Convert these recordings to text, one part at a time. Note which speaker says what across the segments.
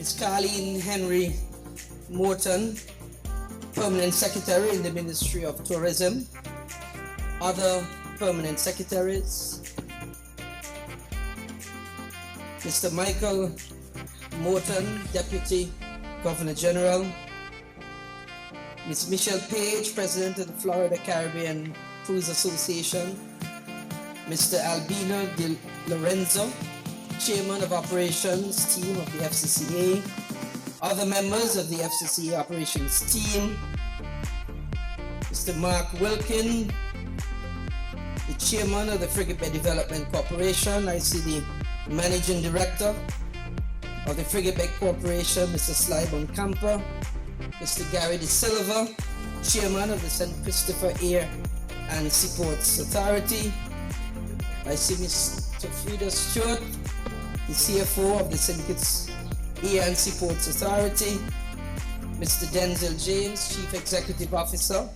Speaker 1: Ms. Carleen Henry Morton, Permanent Secretary in the Ministry of Tourism, other Permanent Secretaries, Mr. Michael Morton, Deputy Governor General, Ms. Michelle Page, President of the Florida Caribbean Cruise Association, Mr. Albino Di Lorenzo, Chairman of Operations Team of the FCCA, other members of the FCCA Operations Team, Mr. Mark Wilkin, the Chairman of the Frigate Bay Development Corporation. I see the Managing Director of the Frigate Bay Corporation, Mr. Slybon Camper, Mr. Gary De Silva, Chairman of the St. Christopher Air and Seaports Authority. I see Mr. Frida Stewart, the CFO of the St. Kitts Air and Seaports Authority, Mr. Denzel James, Chief Executive Officer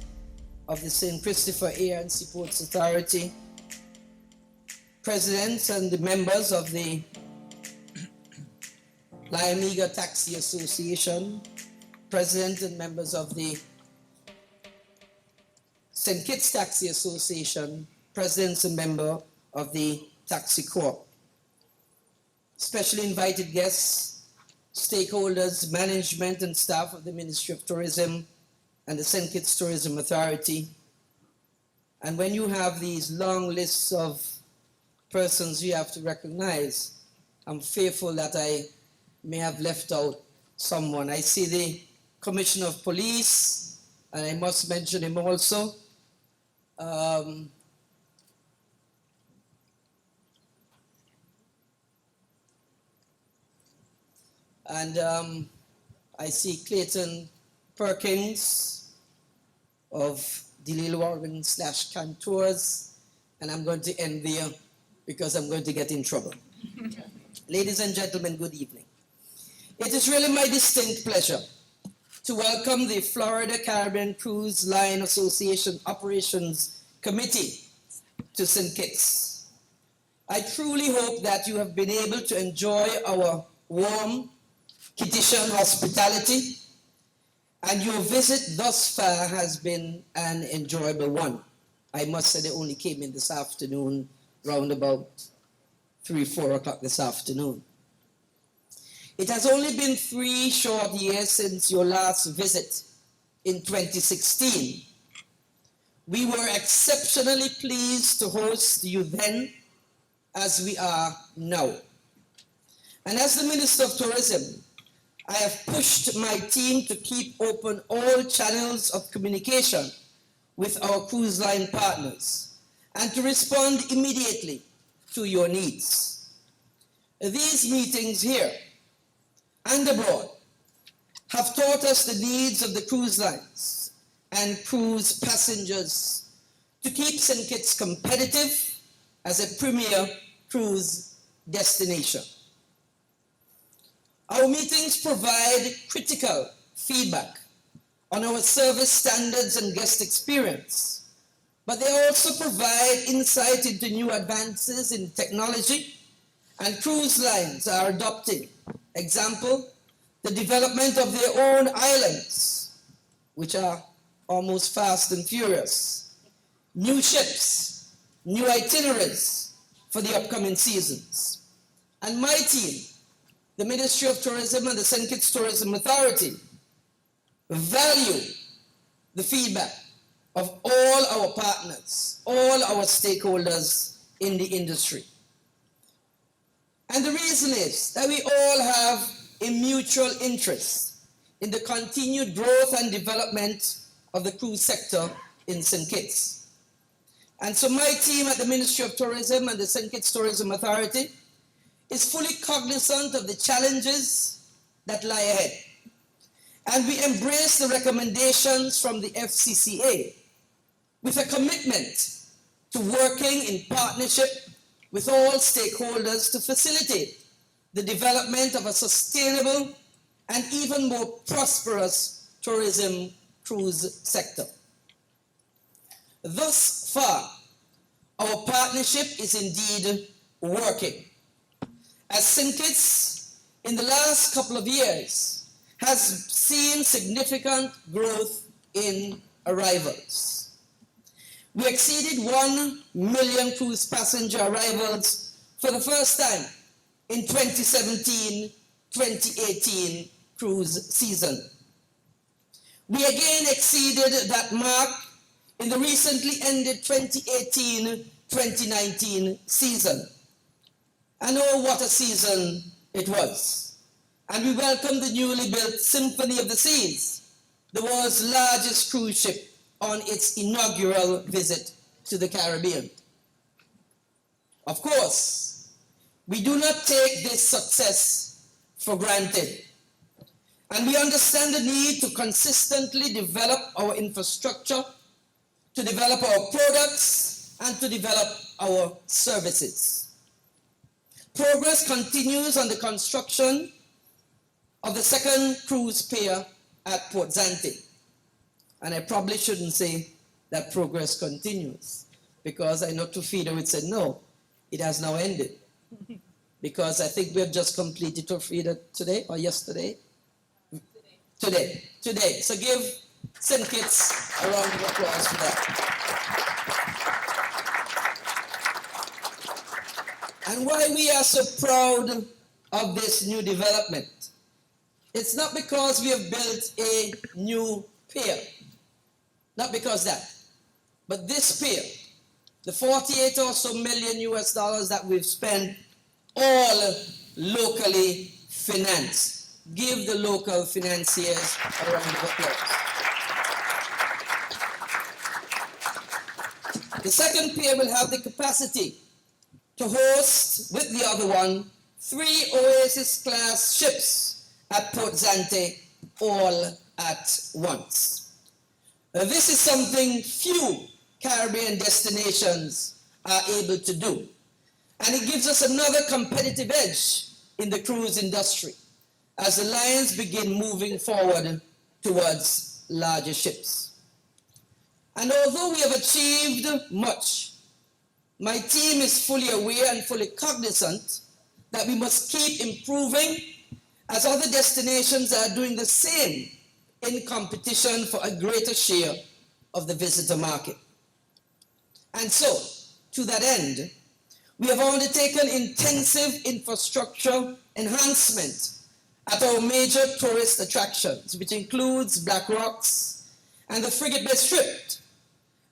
Speaker 1: of the St. Christopher Air and Seaports Authority, Presidents and the members of the Liamiga Taxi Association, President and members of the St. Kitts Taxi Association, Presidents and member of the Taxi Corp. Specially invited guests, stakeholders, management and staff of the Ministry of Tourism and the St. Kitts Tourism Authority. And when you have these long lists of persons you have to recognize, I'm fearful that I may have left out someone. I see the Commissioner of Police, and I must mention him also. I see Clayton Perkins of Delil Warren / Cantors, and I'm going to end there because I'm going to get in trouble. Ladies and gentlemen, good evening. It is really my distinct pleasure to welcome the Florida Caribbean Cruise Line Association Operations Committee to St. Kitts. I truly hope that you have been able to enjoy our warm Kittitian hospitality, and your visit thus far has been an enjoyable one. I must say they only came in this afternoon, round about 3-4 o'clock this afternoon. It has only been 3 short years since your last visit in 2016. We were exceptionally pleased to host you then, as we are now. And as the Minister of Tourism, I have pushed my team to keep open all channels of communication with our cruise line partners and to respond immediately to your needs. These meetings here and abroad have taught us the needs of the cruise lines and cruise passengers to keep St. Kitts competitive as a premier cruise destination. Our meetings provide critical feedback on our service standards and guest experience, but they also provide insight into new advances in technology and cruise lines are adopting. Example, the development of their own islands, which are almost fast and furious, new ships, new itineraries for the upcoming seasons. And my team, the Ministry of Tourism and the St. Kitts Tourism Authority, value the feedback of all our partners, all our stakeholders in the industry. And the reason is that we all have a mutual interest in the continued growth and development of the cruise sector in St. Kitts. And so my team at the Ministry of Tourism and the St. Kitts Tourism Authority is fully cognizant of the challenges that lie ahead. And we embrace the recommendations from the FCCA with a commitment to working in partnership with all stakeholders to facilitate the development of a sustainable and even more prosperous tourism cruise sector. Thus far, our partnership is indeed working, as St. Kitts in the last couple of years has seen significant growth in arrivals. We exceeded 1 million cruise passenger arrivals for the first time in 2017-2018 cruise season. We again exceeded that mark in the recently ended 2018-2019 season. And oh, what a season it was. And we welcomed the newly built Symphony of the Seas, the world's largest cruise ship, on its inaugural visit to the Caribbean. Of course, we do not take this success for granted. And we understand the need to consistently develop our infrastructure, to develop our products, and to develop our services. Progress continues on the construction of the second cruise pier at Port Zante. And I probably shouldn't say that progress continues, because I know Tufido would say, no, it has now ended. Because I think we have just completed Tufido today or yesterday? Today. So give St. Kitts a round of applause for that. And why we are so proud of this new development, it's not because we have built a new pier, not because that, but this pier, the 48 or so million US dollars that we've spent, all locally financed. Give the local financiers a round of applause. The second pier will have the capacity to host, with the other one, 3 Oasis-class ships at Port Zante, all at once. This is something few Caribbean destinations are able to do, and it gives us another competitive edge in the cruise industry as the lines begin moving forward towards larger ships. And although we have achieved much, my team is fully aware and fully cognizant that we must keep improving as other destinations are doing the same in competition for a greater share of the visitor market. And so, to that end, we have undertaken intensive infrastructure enhancement at our major tourist attractions, which includes Black Rocks and the Frigate Bay Strip,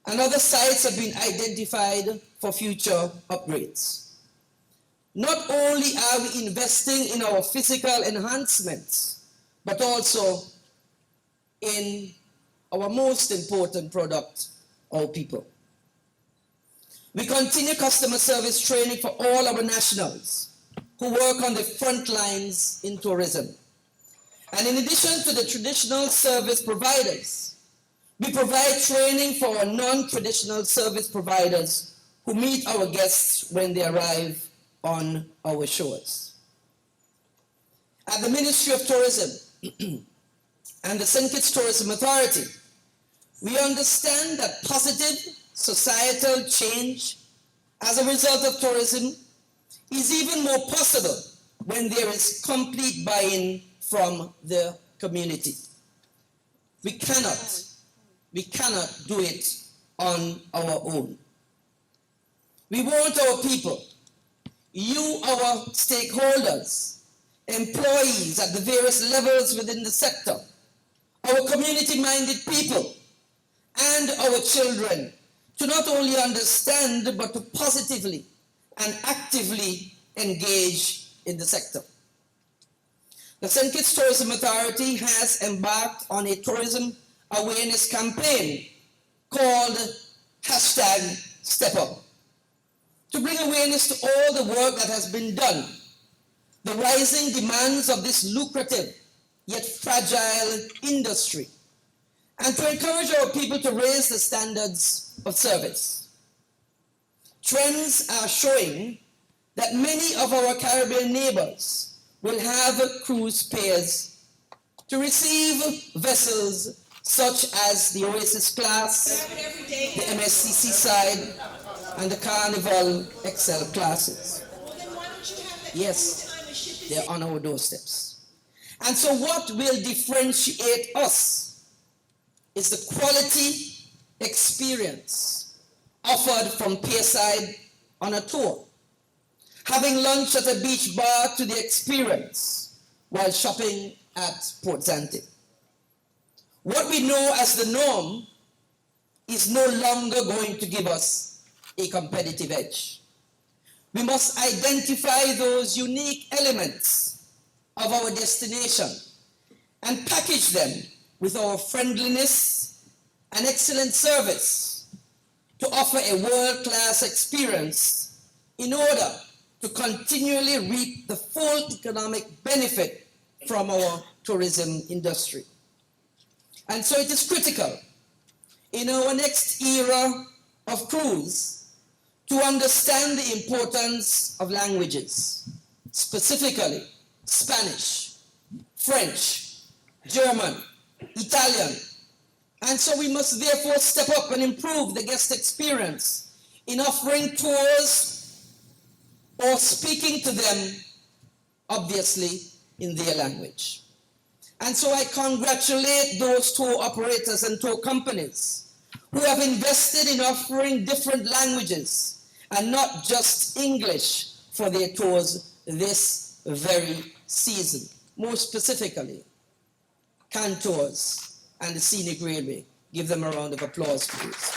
Speaker 1: and other sites have been identified for future upgrades. Not only are we investing in our physical enhancements, but also in our most important product, our people. We continue customer service training for all our nationals who work on the front lines in tourism. And in addition to the traditional service providers, we provide training for our non-traditional service providers who meet our guests when they arrive on our shores. At the Ministry of Tourism and the St. Kitts Tourism Authority, we understand that positive societal change as a result of tourism is even more possible when there is complete buy-in from the community. We cannot do it on our own. We want our people, you, our stakeholders, employees at the various levels within the sector, our community-minded people, and our children to not only understand, but to positively and actively engage in the sector. The St. Kitts Tourism Authority has embarked on a tourism awareness campaign called #StepUp to bring awareness to all the work that has been done, the rising demands of this lucrative yet fragile industry, and to encourage our people to raise the standards of service. Trends are showing that many of our Caribbean neighbors will have cruise piers to receive vessels such as the Oasis class, the MSC Seaside, and the Carnival XL classes.
Speaker 2: Well, then why don't you have that
Speaker 1: Yes.
Speaker 2: time
Speaker 1: They're on our doorsteps. And so what will differentiate us is the quality experience offered from Pierside on a tour. Having lunch at a beach bar to the experience while shopping at Port Zante. What we know as the norm is no longer going to give us a competitive edge. We must identify those unique elements of our destination and package them with our friendliness and excellent service to offer a world-class experience in order to continually reap the full economic benefit from our tourism industry. And so it is critical in our next era of cruise to understand the importance of languages, specifically Spanish, French, German, Italian. And so we must therefore step up and improve the guest experience in offering tours or speaking to them, obviously, in their language. And so I congratulate those tour operators and tour companies who have invested in offering different languages and not just English for their tours this very season. More specifically, Cantors and the Scenic Railway. Give them a round of applause, please.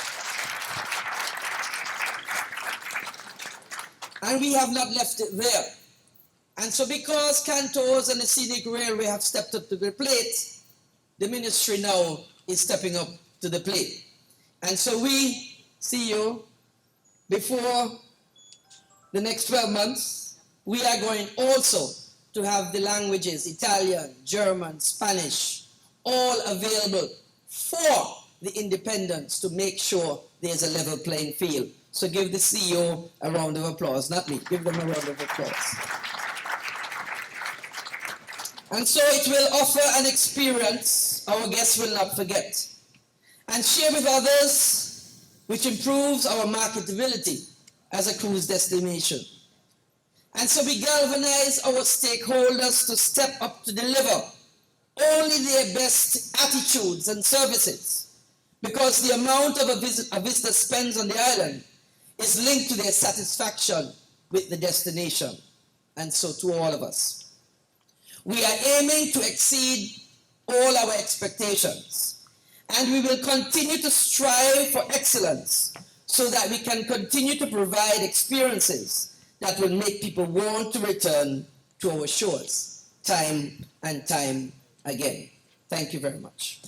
Speaker 1: And we have not left it there. And so because Cantors and the Scenic Railway have stepped up to the plate, the ministry now is stepping up to the plate. And so we, CEO, before the next 12 months, we are going also to have the languages, Italian, German, Spanish, all available for the independents to make sure there's a level playing field. So give the CEO a round of applause, not me, give them a round of applause. And so it will offer an experience our guests will not forget and share with others, which improves our marketability as a cruise destination. And so we galvanize our stakeholders to step up to deliver only their best attitudes and services, because the amount of a visitor spends on the island is linked to their satisfaction with the destination, and so to all of us. We are aiming to exceed all our expectations, and we will continue to strive for excellence so that we can continue to provide experiences that will make people want to return to our shores time and time again. Thank you very much.